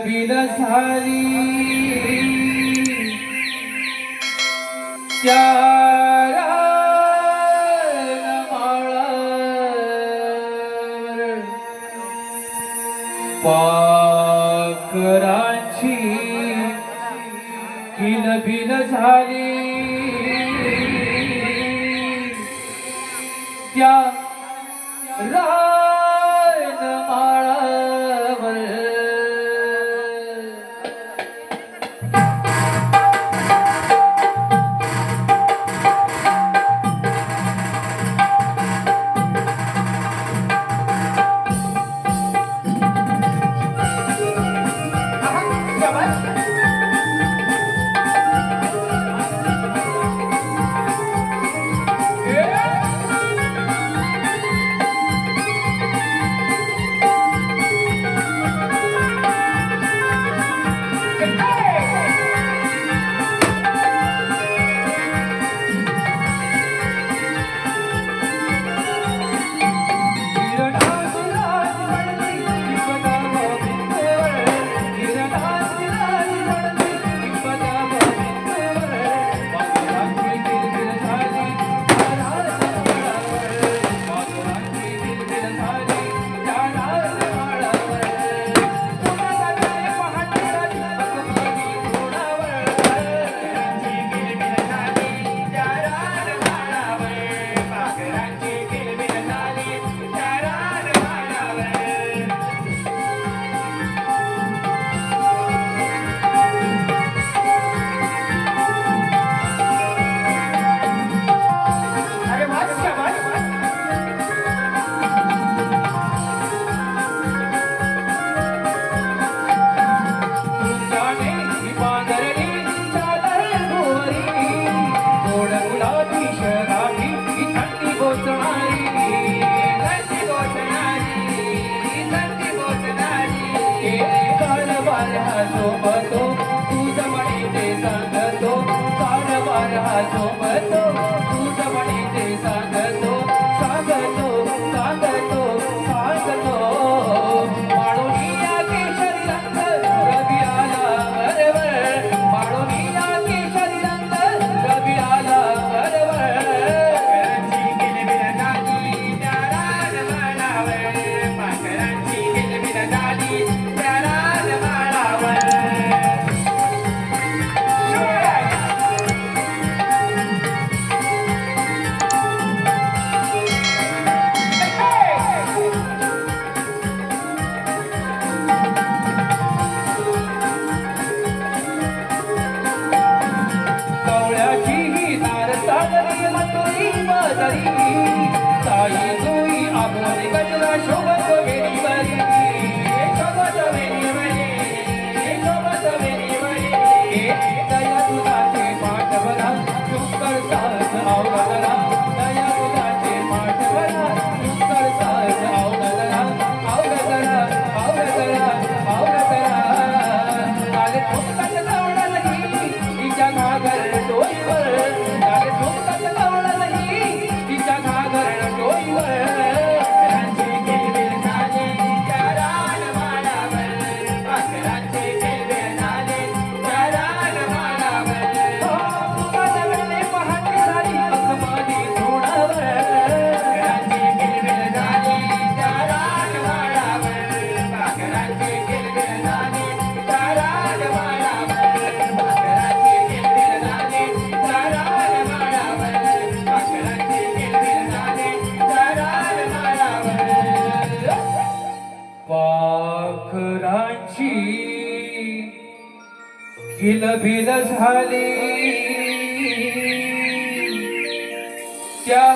किलबिल झाली त्या पाखरांची किलबिल झाली त्या रानमाळावर सोबतो तुझ म्हणीचे सांगतो काळवार हा सोबतो तुझ म्हणीचे सांगतो सांगतो सांगतो सांगतो माळोनिया केशरी रंग रवी आला बरोबर माळोनिया केशरी रंग रवी आला बरोबर पाखरांची किलबिल झाली त्या रानमाळावर साई जुई आबोली गजरा शोभत वेणी बरी शोभत वेणी बरी शोभत वेणी बरी दया तुझाचे पाठ भरा शुकर साज आवडला दया तुझाचे पाठ भरा शुकर साज आवडला आवडला आवडला आवडला काले ठोकतात लावला नाही तिच्या घागर डोईवर काले ठोकतात लावला नाही तिच्या घागर डोईवर पाखरांची किलबिल झाली त्या रानमाळावर पाखरांची किलबिल झाली त्या रानमाळावर फुगाला वेळेने पहाटे झाली आसमानी धुळावर पाखरांची किलबिल झाली त्या रानमाळावर पाखरांची किलबिल झाली त्या रानमाळावर पाखरांची किलबिल झाली त्या रानमाळावर पाखरांची किलबिल झाली त्या रानमाळावर पाखरांची किलबिल झाली त्या